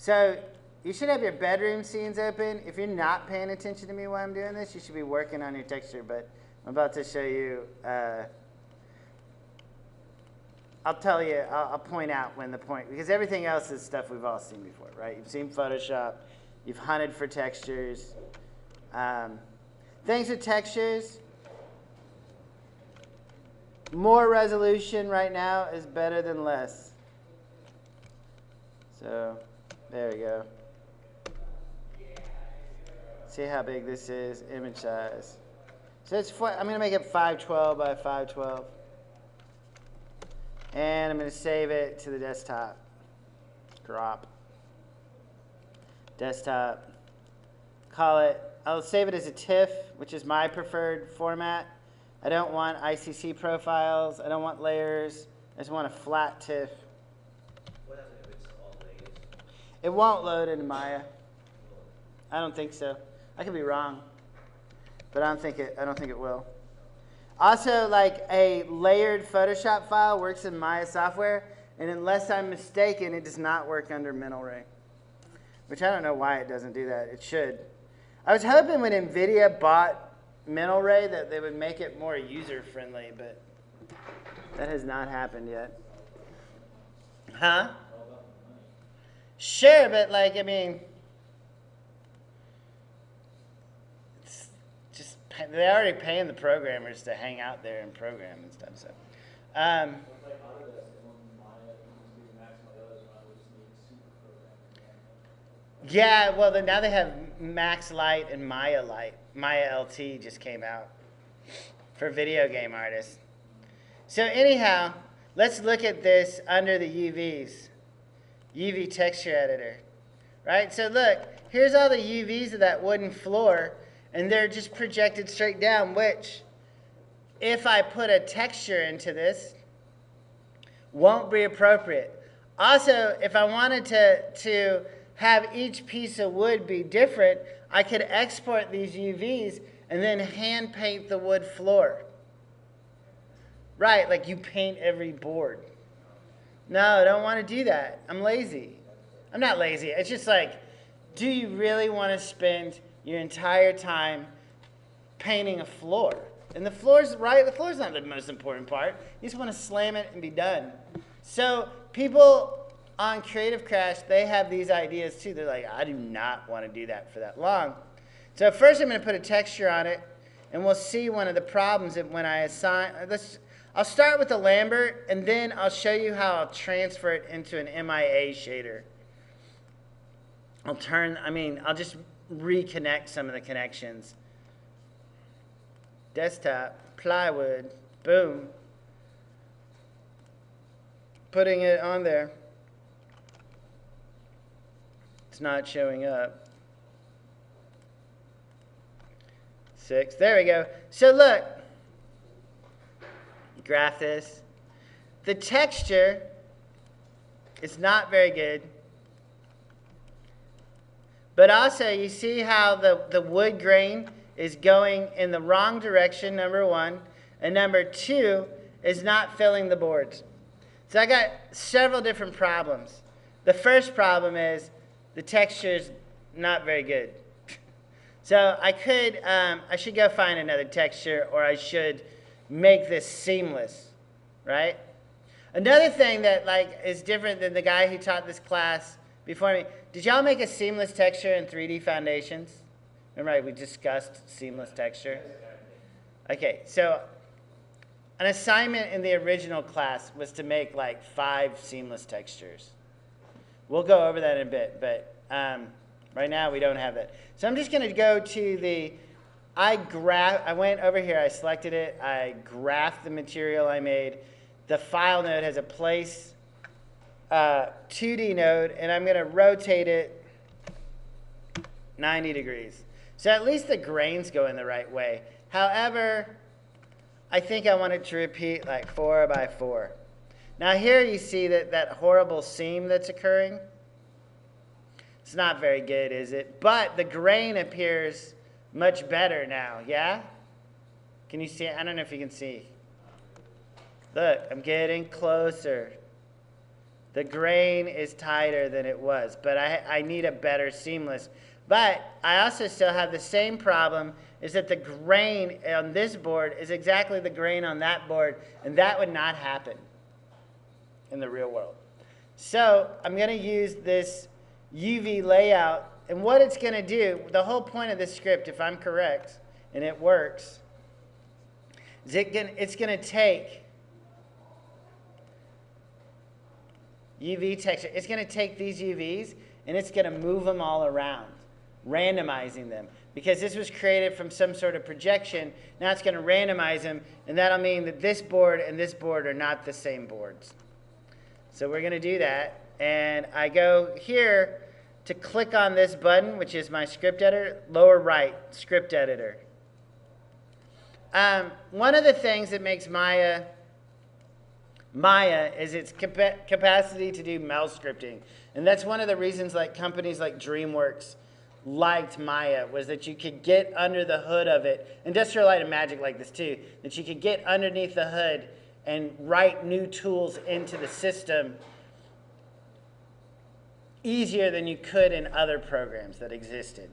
So you should have your bedroom scenes open. If you're not paying attention to me while I'm doing this, you should be working on your texture. But I'm about to show you. I'll tell you. I'll point out when the point, because everything else is stuff we've all seen before, right? You've seen Photoshop. You've hunted for textures. Things with textures. More resolution right now is better than less. So there we go. See how big this is, image size. So it's I'm going to make it 512 by 512. And I'm going to save it to the desktop. Drop. Desktop. Call it, I'll save it as a TIFF, which is my preferred format. I don't want ICC profiles. I don't want layers. I just want a flat TIFF. What happens if it's all layers? It won't load into Maya. I don't think so. I could be wrong, but I don't think it will. Also, like a layered Photoshop file works in Maya software, and unless I'm mistaken, it does not work under Mental Ray, which I don't know why it doesn't do that. It should. I was hoping when NVIDIA bought Mental Ray that they would make it more user-friendly, but that has not happened yet. Huh? Sure, but like, I mean, it's just, they're already paying the programmers to hang out there and program and stuff, so. Yeah, well, then now they have Max Lite and Maya Lite. Maya LT just came out for video game artists. So anyhow, let's look at this under the UVs. UV texture editor, right? So look, here's all the UVs of that wooden floor, and they're just projected straight down, which, if I put a texture into this, won't be appropriate. Also, if I wanted to have each piece of wood be different, I could export these UVs and then hand paint the wood floor. Right, like you paint every board. No, I don't want to do that. I'm lazy. I'm not lazy. It's just like, do you really want to spend your entire time painting a floor? And the floor's right, the floor's not the most important part. You just want to slam it and be done. So people on Creative Crash, they have these ideas too. They're like, I do not want to do that for that long. So first I'm going to put a texture on it, and we'll see one of the problems when I assign. I'll start with the Lambert, and then I'll show you how I'll transfer it into an MIA shader. I'll just reconnect some of the connections. Desktop, plywood, boom. Putting it on there. It's not showing up. 6, there we go. So look, graph this. The texture is not very good. But also you see how the wood grain is going in the wrong direction, number 1. And number 2 is not filling the boards. So I got several different problems. The first problem is the texture is not very good. So I should go find another texture, or I should make this seamless, right? Another thing that is different than the guy who taught this class before me. Did y'all make a seamless texture in 3D Foundations? Remember we discussed seamless texture? Okay, so an assignment in the original class was to make 5 seamless textures. We'll go over that in a bit, but right now we don't have that. So I'm just going to go to I went over here, I selected it, I graphed the material I made. The file node has a place 2D node, and I'm going to rotate it 90 degrees. So at least the grains go in the right way. However, I think I want it to repeat 4 by 4. Now here you see that horrible seam that's occurring. It's not very good, is it? But the grain appears much better now, yeah? Can you see? I don't know if you can see. Look, I'm getting closer. The grain is tighter than it was, but I need a better seamless. But I also still have the same problem, is that the grain on this board is exactly the grain on that board, and that would not happen in the real world. So I'm going to use this UV layout, and what it's going to do, the whole point of this script, if I'm correct, and it works, is it's going to take UV texture. It's going to take these UVs, and it's going to move them all around, randomizing them. Because this was created from some sort of projection, now it's going to randomize them, and that'll mean that this board and this board are not the same boards. So we're going to do that, and I go here to click on this button, which is my script editor, lower right, script editor. One of the things that makes Maya is its capacity to do MEL scripting. And that's one of the reasons like companies like DreamWorks liked Maya, was that you could get under the hood of it. Industrial Light and Magic like this too, that you could get underneath the hood and write new tools into the system easier than you could in other programs that existed,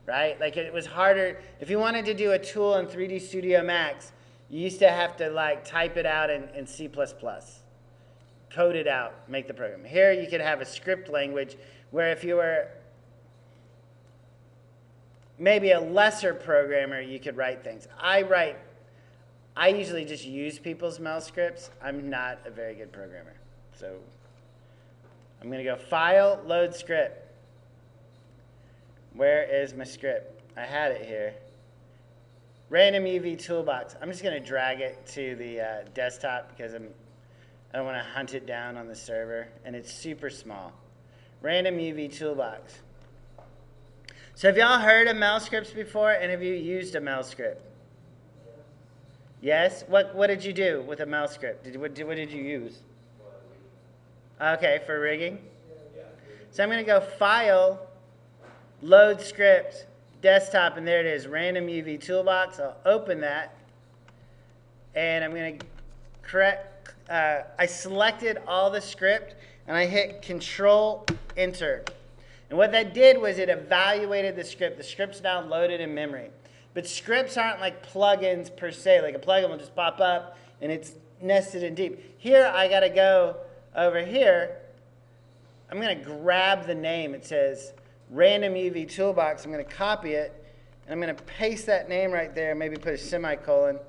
right? Like it was harder. If you wanted to do a tool in 3D Studio Max, you used to have to like type it out in C++, code it out, make the program. Here you could have a script language where if you were maybe a lesser programmer, you could write things. I usually just use people's MEL scripts. I'm not a very good programmer. So I'm going to go File, Load Script. Where is my script? I had it here. Random UV Toolbox. I'm just going to drag it to the desktop because I don't want to hunt it down on the server. And it's super small. Random UV Toolbox. So have y'all heard of MEL scripts before? And have you used a MEL script? Yes? What did you do with a MEL script? What did you use? Okay, for rigging? So I'm going to go File, Load Script, Desktop, and there it is, Random UV Toolbox. I'll open that. And I'm going to correct, I selected all the script, and I hit Control Enter. And what that did was it evaluated the script. The script's now loaded in memory. But scripts aren't like plugins per se. Like a plugin will just pop up and it's nested in deep. Here I got to go over here. I'm going to grab the name. It says Random UV Toolbox. I'm going to copy it. And I'm going to paste that name right there. Maybe put a semicolon.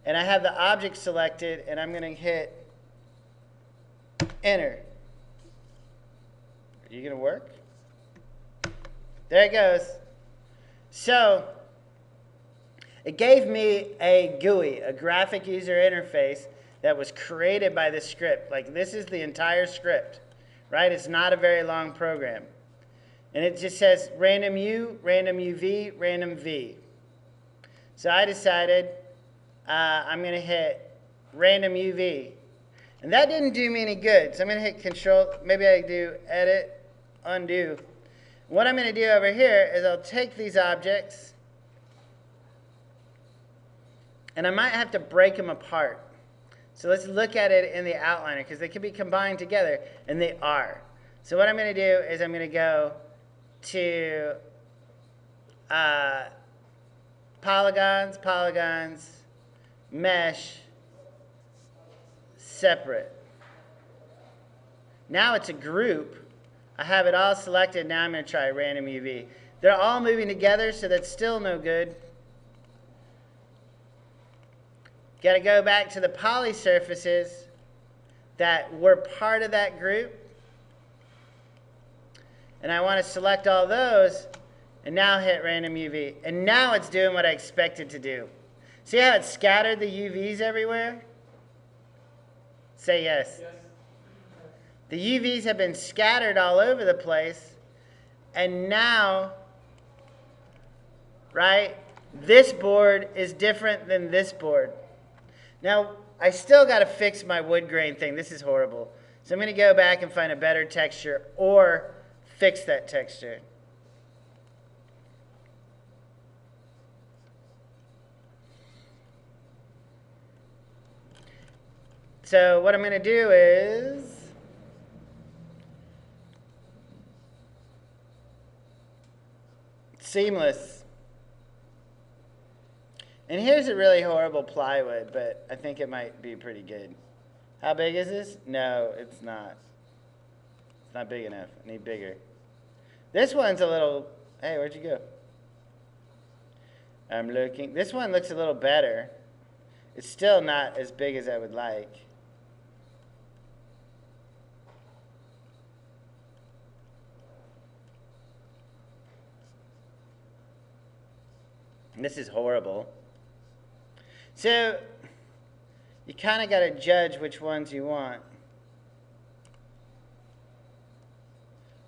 And I have the object selected. And I'm going to hit Enter. Are you going to work? There it goes. So it gave me a GUI, a graphic user interface, that was created by this script. Like this is the entire script, right? It's not a very long program. And it just says random U, random UV, random V. So I decided I'm going to hit random UV. And that didn't do me any good. So I'm going to hit Control, maybe I do Edit, Undo. What I'm going to do over here is I'll take these objects and I might have to break them apart. So let's look at it in the outliner because they can be combined together, and they are. So what I'm going to do is I'm going to go to polygons, mesh, separate. Now it's a group. I have it all selected. Now I'm going to try random UV. They're all moving together, so that's still no good. Got to go back to the poly surfaces that were part of that group. And I want to select all those and now hit random UV. And now it's doing what I expected to do. See how it scattered the UVs everywhere? Say yes. Yes. The UVs have been scattered all over the place. And now, right, this board is different than this board. Now, I still got to fix my wood grain thing. This is horrible. So I'm going to go back and find a better texture or fix that texture. So what I'm going to do is Seamless. And here's a really horrible plywood, but I think it might be pretty good. How big is this? No, it's not. It's not big enough. I need bigger. This one's a little... Hey, where'd you go? I'm looking. This one looks a little better. It's still not as big as I would like. And this is horrible. So, you kind of got to judge which ones you want.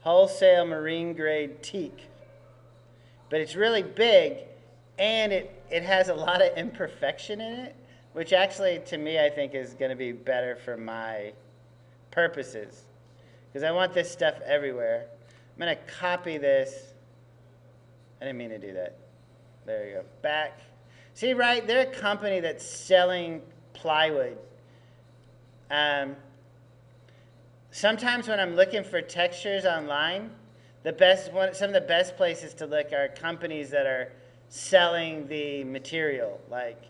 Wholesale marine grade teak. But it's really big, and it has a lot of imperfection in it, which actually, to me, I think is going to be better for my purposes. Because I want this stuff everywhere. I'm going to copy this. I didn't mean to do that. There you go. Back. See, right? They're a company that's selling plywood. Sometimes when I'm looking for textures online, some of the best places to look are companies that are selling the material, like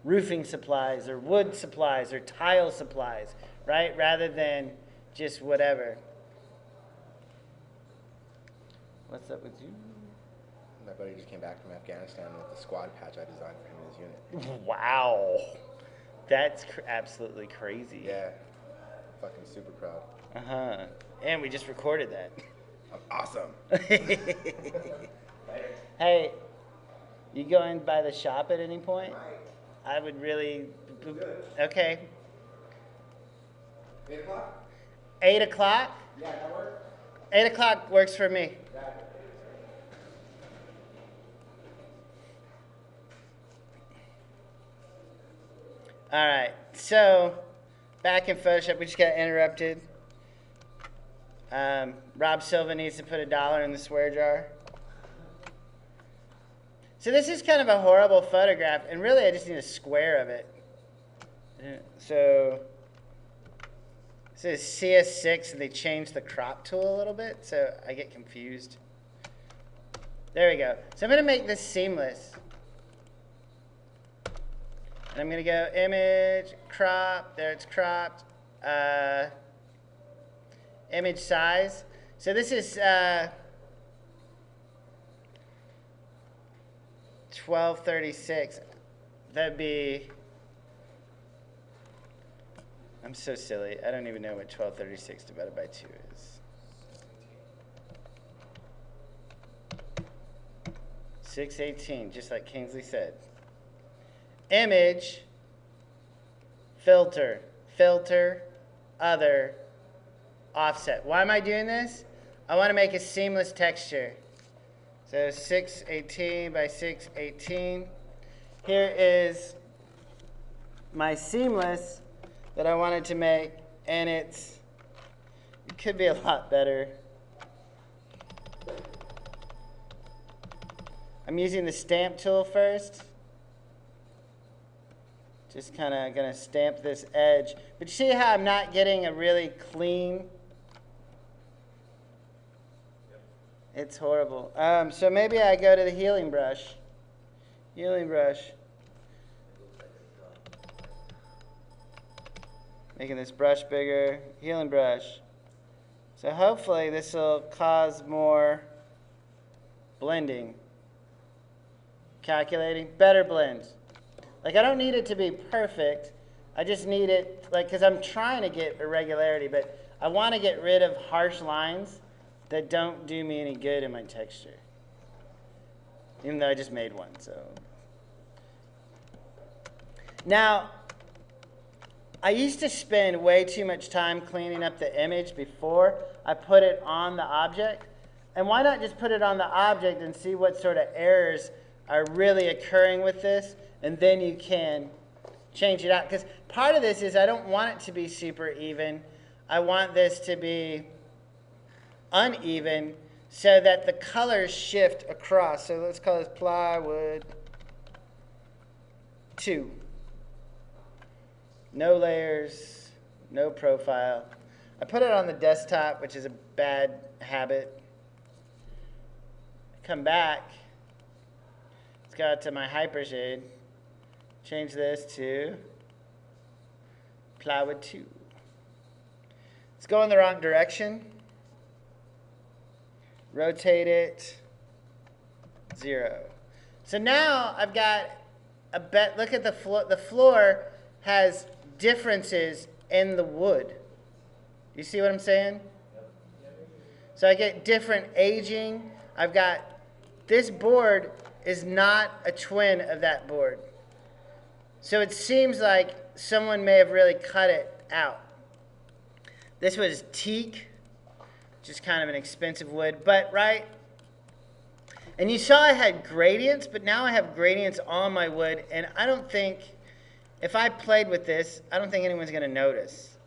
roofing supplies or wood supplies or tile supplies, right? Rather than just whatever. What's up with you? My buddy just came back from Afghanistan with the squad patch I designed for him and his unit. Wow. That's absolutely crazy. Yeah. Fucking super proud. Uh-huh. And we just recorded that. I'm awesome. Hey, you going by the shop at any point? I would really... Okay. 8 o'clock? 8 o'clock? Yeah, that works. 8 o'clock works for me. All right, so back in Photoshop, we just got interrupted. Rob Silva needs to put $1 in the swear jar. So this is kind of a horrible photograph, and really I just need a square of it. So this is CS6, and they changed the crop tool a little bit, so I get confused. There we go. So I'm going to make this seamless. And I'm going to go image, crop, there it's cropped, image size. So this is 1236. That'd be, I'm so silly. I don't even know what 1236 divided by 2 is. 618, just like Kingsley said. Image, filter, other, offset. Why am I doing this? I want to make a seamless texture. So 618 by 618. Here is my seamless that I wanted to make, and it could be a lot better. I'm using the stamp tool first. Just kind of going to stamp this edge. But you see how I'm not getting a really clean? Yep. It's horrible. So maybe I go to the healing brush. Healing brush. Making this brush bigger. Healing brush. So hopefully this will cause more blending. Calculating. Better blends. Like, I don't need it to be perfect. I just need it, like, because I'm trying to get irregularity, but I want to get rid of harsh lines that don't do me any good in my texture. Even though I just made one, so. Now, I used to spend way too much time cleaning up the image before I put it on the object. And why not just put it on the object and see what sort of errors are really occurring with this? And then you can change it out. Because part of this is I don't want it to be super even. I want this to be uneven so that the colors shift across. So let's call this plywood 2. No layers, no profile. I put it on the desktop, which is a bad habit. Come back. Let's go out to my hypershade. Change this to plywood 2. Let's go in the wrong direction. Rotate it 0. So now I've got a bet. Look at the floor. The floor has differences in the wood. You see what I'm saying? So I get different aging. I've got this board is not a twin of that board. So it seems like someone may have really cut it out. This was teak, which is kind of an expensive wood, but right? And you saw I had gradients, but now I have gradients on my wood, and I don't think, if I played with this, I don't think anyone's going to notice.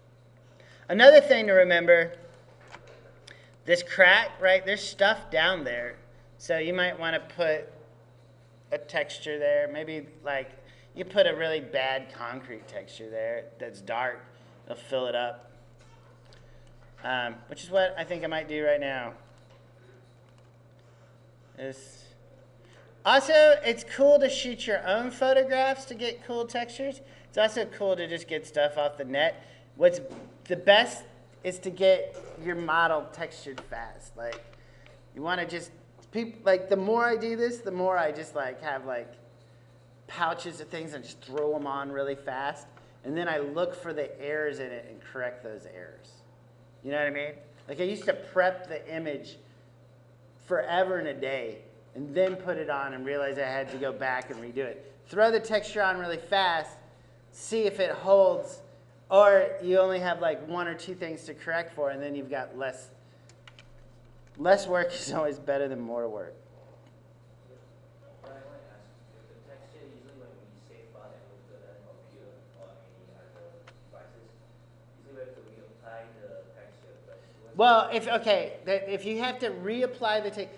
Another thing to remember, this crack, right, there's stuff down there. So you might want to put a texture there. Maybe like you put a really bad concrete texture there that's dark. It'll fill it up. Which is what I think I might do right now. Also, it's cool to shoot your own photographs to get cool textures. It's also cool to just get stuff off the net. What's the best is to get your model textured fast. Like, you want to just, like, the more I do this, the more I just, like, have, like, pouches of things and just throw them on really fast. And then I look for the errors in it and correct those errors. You know what I mean? Like, I used to prep the image forever and a day and then put it on and realize I had to go back and redo it. Throw the texture on really fast, see if it holds, or you only have like 1 or 2 things to correct for, and then you've got less work is always better than more work. But I want to ask, if the texture, usually when we save file and move to the computer or any other devices, usually we have to reapply the texture. Well, if you have to reapply the texture,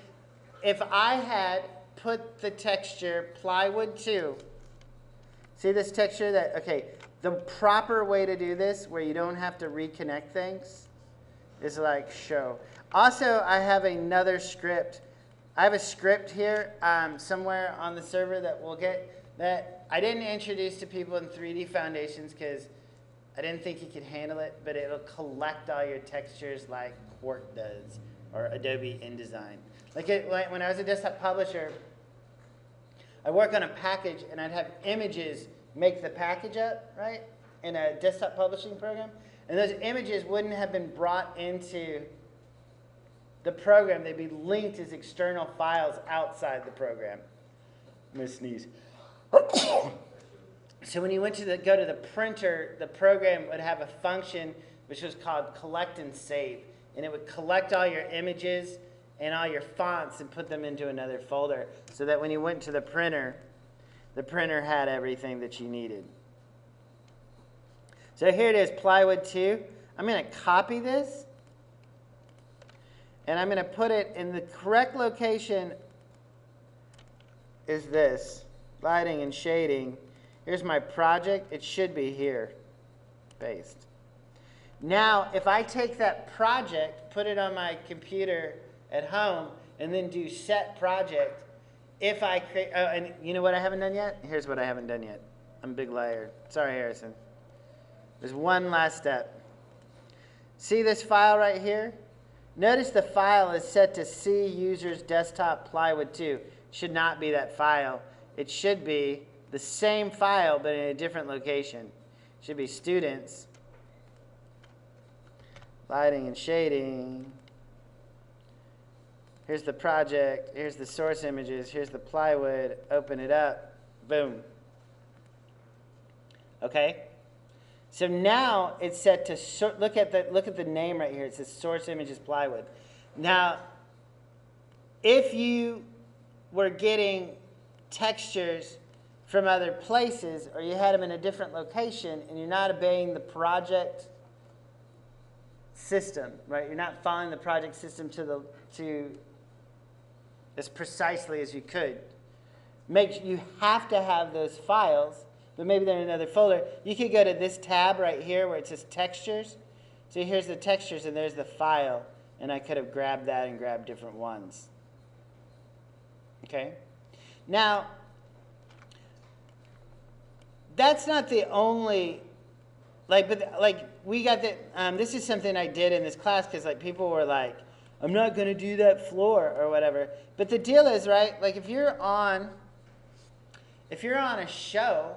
if I had put the texture plywood 2, see this texture the proper way to do this, where you don't have to reconnect things, is like show. Also, I have another script. I have a script here somewhere on the server that we'll get, that I didn't introduce to people in 3D Foundations because I didn't think you could handle it, but it'll collect all your textures like Quark does or Adobe InDesign. Like when I was a desktop publisher, I work on a package and I'd have images make the package up, right, in a desktop publishing program. And those images wouldn't have been brought into the program. They'd be linked as external files outside the program. I'm going to sneeze. So when you went to go to the printer, the program would have a function which was called collect and save. And it would collect all your images and all your fonts and put them into another folder so that when you went to the printer had everything that you needed. So here it is, plywood 2. I'm going to copy this, and I'm going to put it in the correct location is this, lighting and shading. Here's my project. It should be here, paste. Now, if I take that project, put it on my computer at home, and then do set project, if I create, oh, and you know what I haven't done yet? Here's what I haven't done yet. I'm a big liar. Sorry, Harrison. There's one last step. See this file right here? Notice the file is set to C users desktop plywood 2. Should not be that file. It should be the same file, but in a different location. It should be students, lighting and shading. Here's the project. Here's the source images. Here's the plywood. Open it up. Boom. Okay? So now it's set to look at the name right here. It says source images plywood. Now, if you were getting textures from other places, or you had them in a different location, and you're not obeying the project system, right? You're not following the project system to as precisely as you could. You have to have those files, but maybe they're in another folder. You could go to this tab right here where it says textures. So here's the textures and there's the file, and I could have grabbed that and grabbed different ones. Okay? Now, that's not the only, like, but like we got the, this is something I did in this class because like people were like, I'm not going to do that floor or whatever. But the deal is, right, like if you're on a show,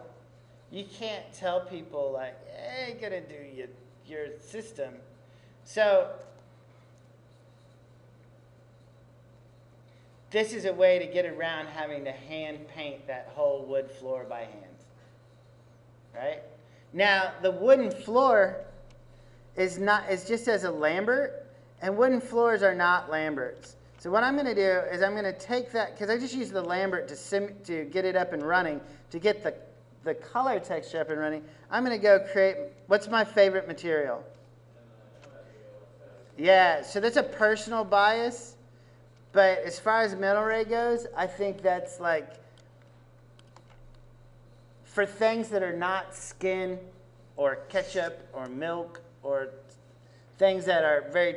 you can't tell people like, hey, gonna do your system. So this is a way to get around having to hand paint that whole wood floor by hand. Right? Now the wooden floor is just as a Lambert, and wooden floors are not Lamberts. So what I'm going to do is I'm going to take that, because I just used the Lambert to get it up and running, to get the color texture up and running. I'm going to go create, what's my favorite material? Yeah, so that's a personal bias, but as far as metal ray goes, I think that's like, for things that are not skin or ketchup or milk or things that are very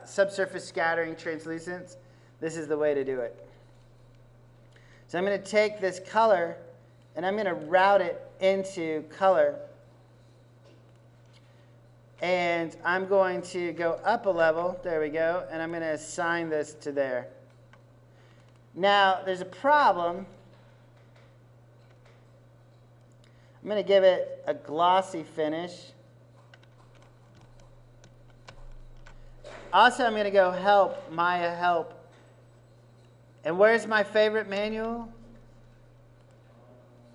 subsurface scattering translucents, this is the way to do it. So I'm going to take this color and I'm going to route it into color. And I'm going to go up a level, there we go, and I'm going to assign this to there. Now, there's a problem. I'm going to give it a glossy finish. Also, I'm going to go help, Maya help. And where's my favorite manual?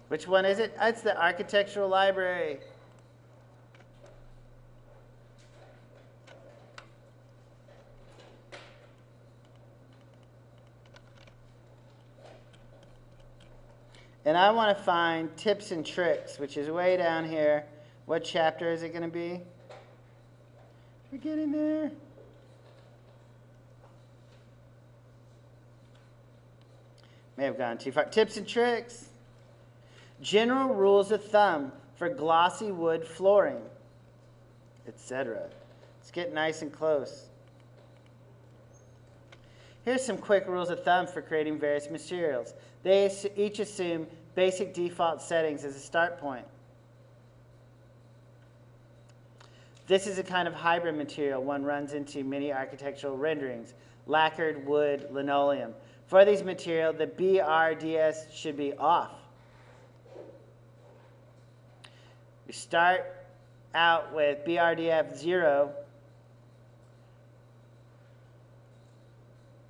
Which one is it? It's the Architectural Library. And I want to find tips and tricks, which is way down here. What chapter is it going to be? We're getting there. May have gone too far. Tips and tricks. General rules of thumb for glossy wood flooring, etc. Let's get nice and close. Here's some quick rules of thumb for creating various materials. They each assume basic default settings as a start point. This is a kind of hybrid material one runs into many architectural renderings: lacquered wood, linoleum. For these materials, the BRDS should be off. We start out with BRDF 0.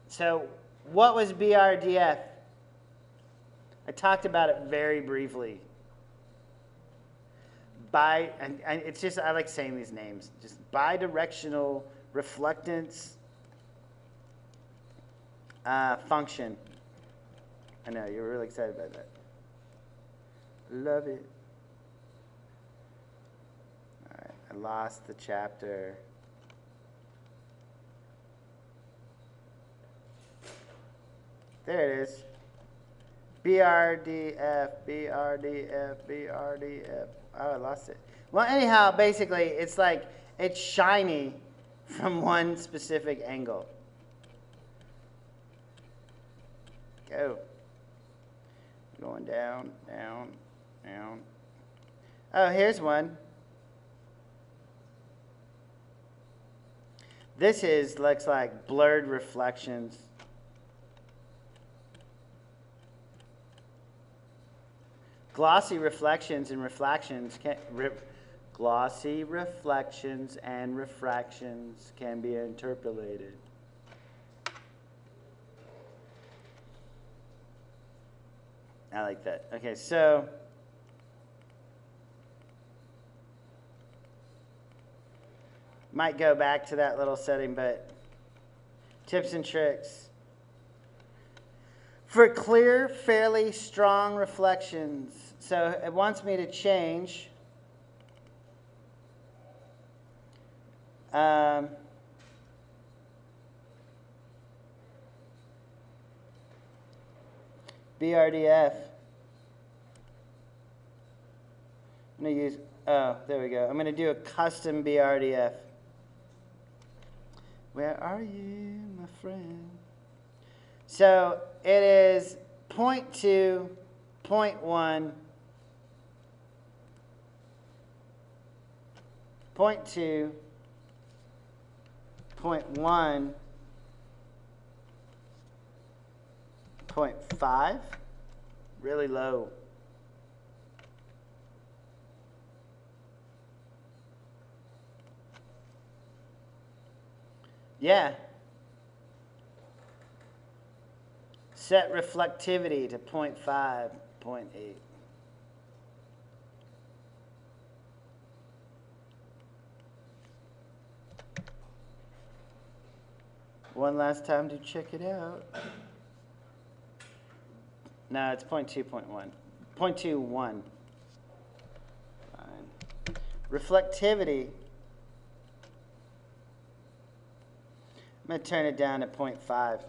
So what was BRDF? I talked about it very briefly. And it's just, I like saying these names, just bidirectional reflectance function. I know, you're really excited about that. Love it. All right, I lost the chapter. There it is. BRDF, BRDF, BRDF. Oh, I lost it. Well, anyhow, basically, it's like it's shiny from one specific angle. Go. Going down, down, down. Oh, here's one. This looks like blurred reflections. Glossy reflections and refractions can be interpolated. I like that. Okay, so might go back to that little setting, but tips and tricks. For clear, fairly strong reflections. So it wants me to change BRDF. I'm going to use, oh, there we go. I'm going to do a custom BRDF. Where are you, my friend? So it is 0.2, 0.1, 0.2, 0.1, 0.5, really low. Yeah. Set reflectivity to 0.5, 0.8. One last time to check it out. No, it's 0.2, 0.1. 0.21. Fine. Reflectivity. I'm going to turn it down to 0.5.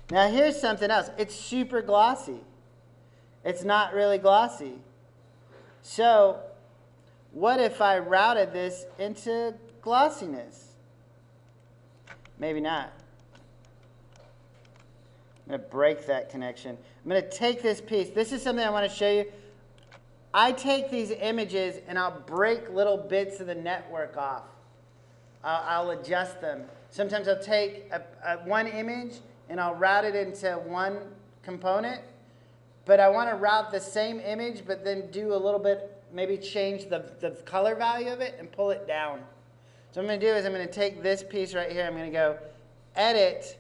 Now here's something else. It's super glossy. It's not really glossy. So what if I routed this into glossiness? Maybe not. I'm going to break that connection. I'm going to take this piece. This is something I want to show you. I take these images and I'll break little bits of the network off. I'll adjust them. Sometimes I'll take one image and I'll route it into one component, but I want to route the same image, but then do a little bit, maybe change the color value of it and pull it down. So what I'm going to do is I'm going to take this piece right here. I'm going to go edit,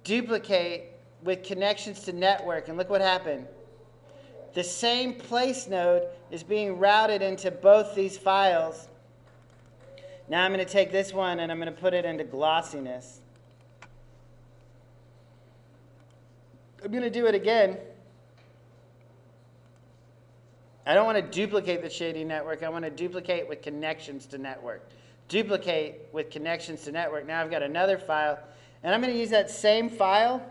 duplicate with connections to network, and look what happened. The same place node is being routed into both these files. Now I'm going to take this one and I'm going to put it into glossiness. I'm going to do it again. I don't want to duplicate the shading network. I want to duplicate with connections to network. Duplicate with connections to network. Now I've got another file. And I'm going to use that same file.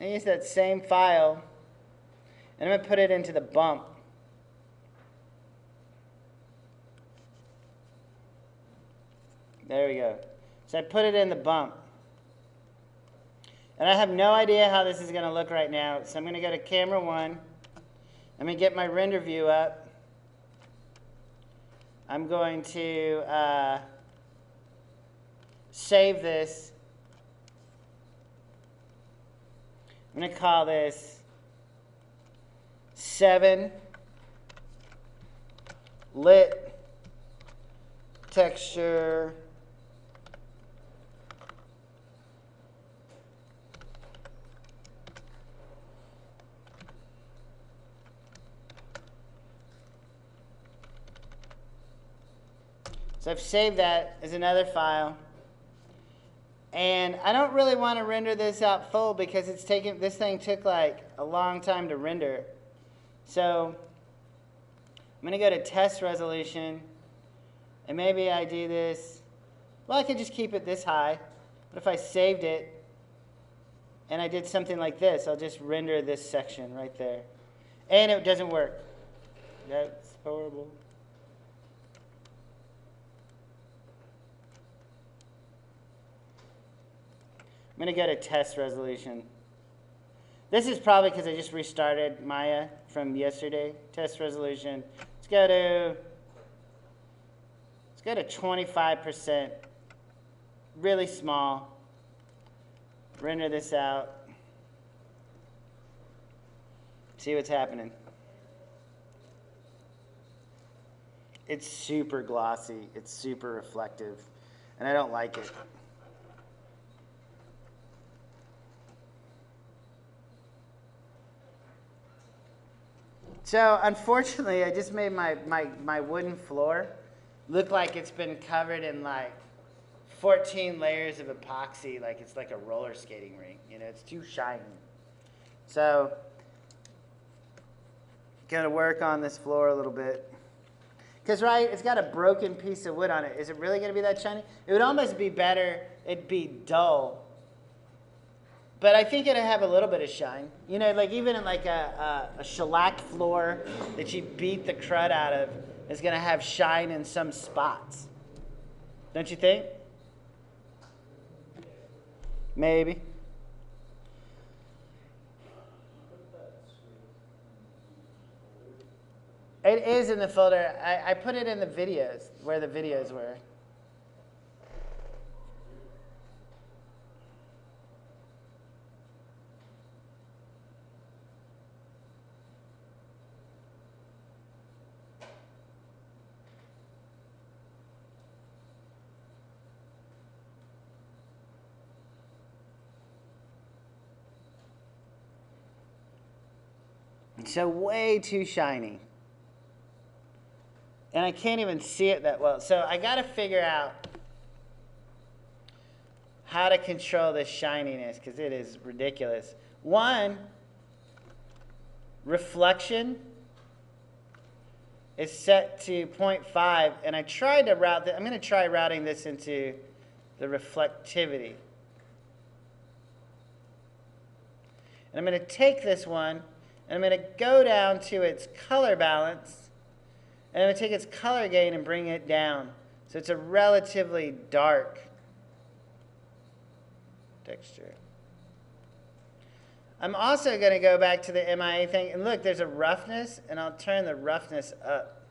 And use that same file. And I'm going to put it into the bump. There we go. So I put it in the bump. And I have no idea how this is going to look right now. So I'm going to go to camera 1. I'm going to get my render view up. I'm going to save this. I'm going to call this 7 lit texture So I've saved that as another file. And I don't really want to render this out full because this thing took like a long time to render. So I'm going to go to test resolution. And maybe I do this. Well, I could just keep it this high. But if I saved it and I did something like this, I'll just render this section right there. And it doesn't work. That's horrible. I'm going to go to test resolution. This is probably because I just restarted Maya from yesterday. Test resolution. Let's go to 25%. Really small. Render this out. See what's happening. It's super glossy. It's super reflective. And I don't like it. So unfortunately, I just made my wooden floor look like it's been covered in like 14 layers of epoxy, like it's like a roller skating rink. You know, it's too shiny. So, gonna work on this floor a little bit. Because, right, it's got a broken piece of wood on it. Is it really gonna be that shiny? It would almost be better, it'd be dull. But I think it'll have a little bit of shine. You know, like even in like a shellac floor that you beat the crud out of is going to have shine in some spots. Don't you think? Maybe. It is in the folder. I put it in the videos, where the videos were. So way too shiny. And I can't even see it that well. So I got to figure out how to control this shininess, because it is ridiculous. One, reflection is set to 0.5, and I tried to route I'm going to try routing this into the reflectivity. And I'm going to take this one, and I'm going to go down to its color balance, and I'm going to take its color gain and bring it down. So it's a relatively dark texture. I'm also going to go back to the MIA thing, and look, there's a roughness, and I'll turn the roughness up.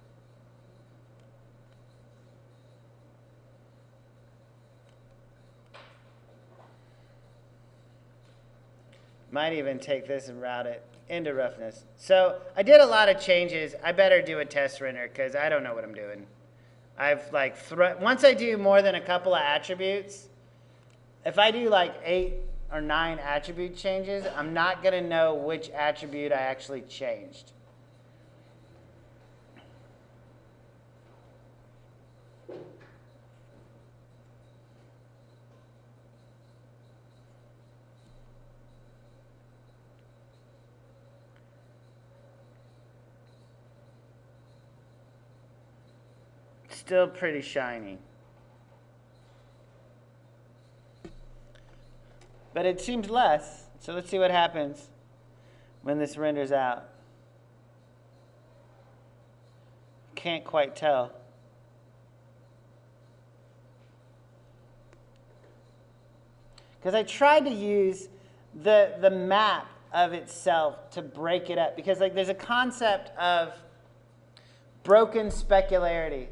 Might even take this and route it into roughness. So I did a lot of changes. I better do a test render because I don't know what I'm doing. I've like, once I do more than a couple of attributes, if I do like 8 or 9 attribute changes, I'm not going to know which attribute I actually changed. Still pretty shiny. But it seems less. So let's see what happens when this renders out. Can't quite tell. Because I tried to use the map of itself to break it up. Because like there's a concept of broken specularity.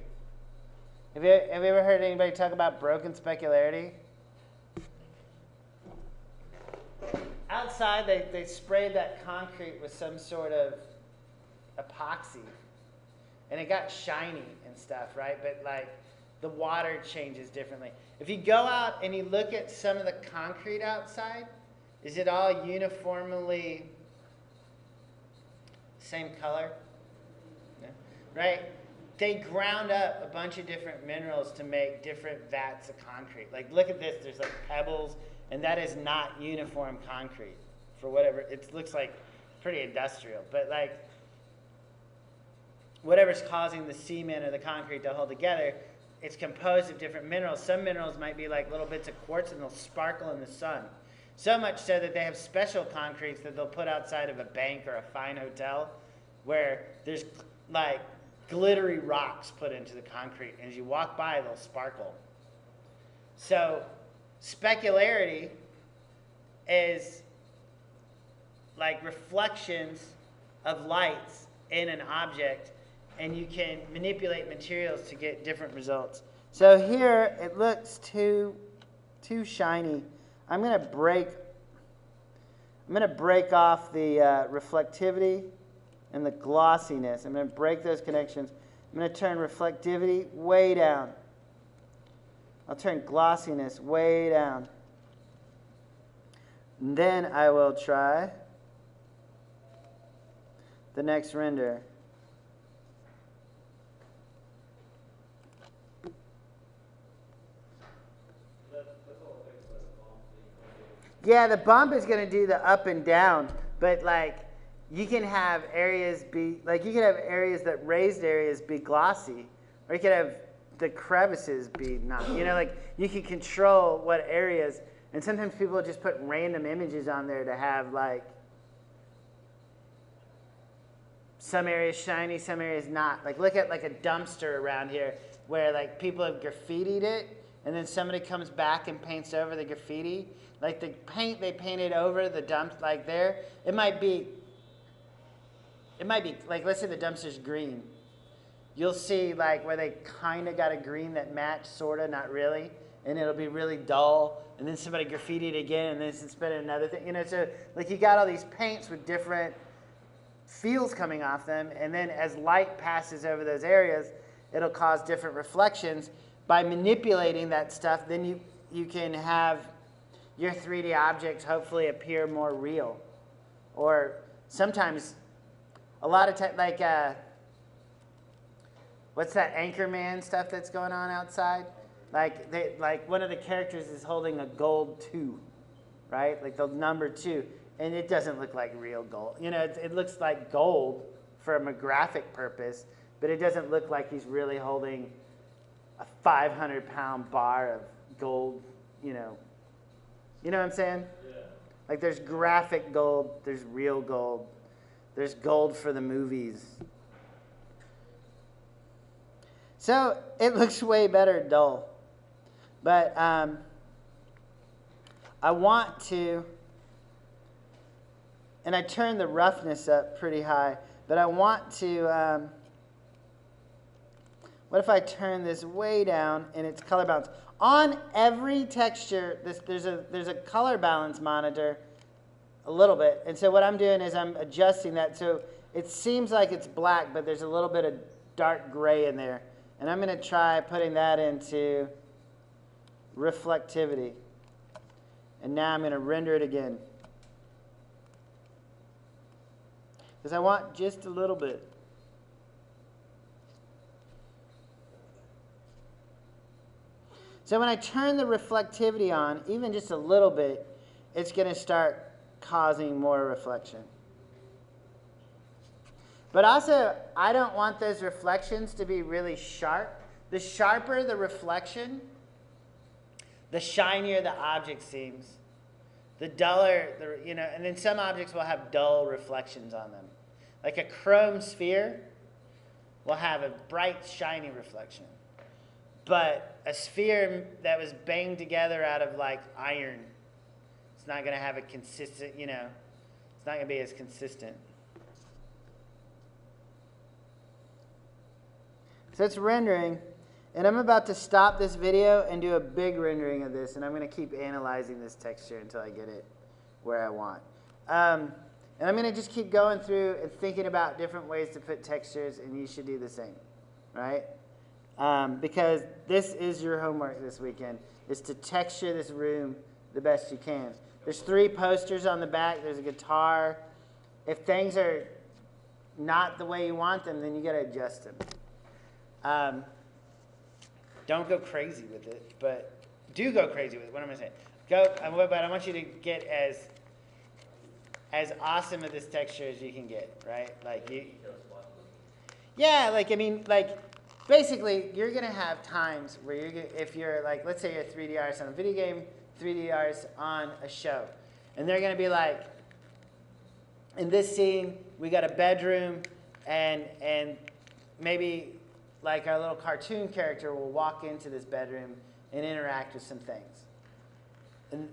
Have you ever heard anybody talk about broken specularity? Outside, they sprayed that concrete with some sort of epoxy, and it got shiny and stuff, right? But like the water changes differently. If you go out and you look at some of the concrete outside, is it all uniformly same color? No? Right? They ground up a bunch of different minerals to make different vats of concrete. Like, look at this. There's like pebbles, and that is not uniform concrete for whatever. It looks like pretty industrial. But like, whatever's causing the cement or the concrete to hold together, it's composed of different minerals. Some minerals might be like little bits of quartz, and they'll sparkle in the sun. So much so that they have special concretes that they'll put outside of a bank or a fine hotel where there's like glittery rocks put into the concrete, and as you walk by, they'll sparkle. So specularity is like reflections of lights in an object, and you can manipulate materials to get different results. So here it looks too shiny. I'm going to break off the reflectivity and the glossiness. I'm going to break those connections. I'm going to turn reflectivity way down. I'll turn glossiness way down. And then I will try the next render. Yeah, the bump is going to do the up and down, but like you can have areas that raised areas be glossy, or you could have the crevices be not. You know, like you can control what areas, and sometimes people just put random images on there to have like some areas shiny, some areas not. Like look at like a dumpster around here where like people have graffitied it, and then somebody comes back and paints over the graffiti. Like the paint they painted over the dump, like there, it might be like, let's say the dumpster's green, you'll see like where they kind of got a green that matched, sort of, not really, and it'll be really dull, and then somebody graffitied again, and then it's been another thing, you know. So like you got all these paints with different feels coming off them, and then as light passes over those areas, it'll cause different reflections. By manipulating that stuff, then you can have your 3D objects hopefully appear more real. Or sometimes, a lot of times, like, what's that Anchorman stuff that's going on outside? Like one of the characters is holding a gold 2, right? Like the number 2. And it doesn't look like real gold. You know, it looks like gold from a graphic purpose, but it doesn't look like he's really holding a 500-pound bar of gold, you know. You know what I'm saying? Yeah. Like there's graphic gold, there's real gold, there's gold for the movies. So it looks way better dull. But I want to, and I turned the roughness up pretty high, but I want to, what if I turn this way down and it's color balance? On every texture, there's a color balance monitor a little bit. And so what I'm doing is I'm adjusting that so it seems like it's black, but there's a little bit of dark gray in there. And I'm going to try putting that into reflectivity. And now I'm going to render it again. Because I want just a little bit. So when I turn the reflectivity on, even just a little bit, it's going to start causing more reflection. But also, I don't want those reflections to be really sharp. The sharper the reflection, the shinier the object seems. The duller, you know, and then some objects will have dull reflections on them. Like a chrome sphere will have a bright, shiny reflection. But a sphere that was banged together out of like iron, it's not going to have a consistent, you know, it's not going to be as consistent. So it's rendering, and I'm about to stop this video and do a big rendering of this, and I'm going to keep analyzing this texture until I get it where I want. And I'm going to just keep going through and thinking about different ways to put textures, and you should do the same, right? Because this is your homework this weekend, is to texture this room the best you can. There's 3 posters on the back. There's a guitar. If things are not the way you want them, then you got to adjust them. Don't go crazy with it, but do go crazy with it. What am I saying? But I want you to get as awesome of this texture as you can get, right? Like yeah, like I mean, like basically, you're gonna have times where if you're like, let's say you're a 3D artist on a video game, 3D artist on a show, and they're gonna be like, in this scene, we got a bedroom, and maybe like our little cartoon character will walk into this bedroom and interact with some things. And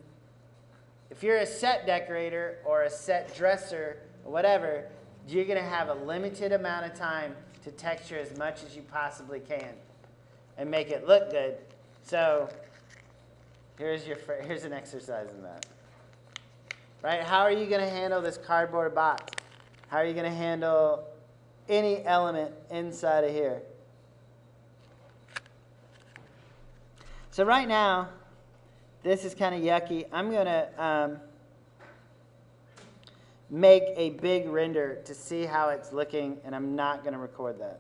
if you're a set decorator or a set dresser or whatever, you're going to have a limited amount of time to texture as much as you possibly can and make it look good. So here's an exercise in that. Right? How are you going to handle this cardboard box? How are you going to handle any element inside of here? So right now, this is kind of yucky. I'm going to make a big render to see how it's looking, and I'm not going to record that.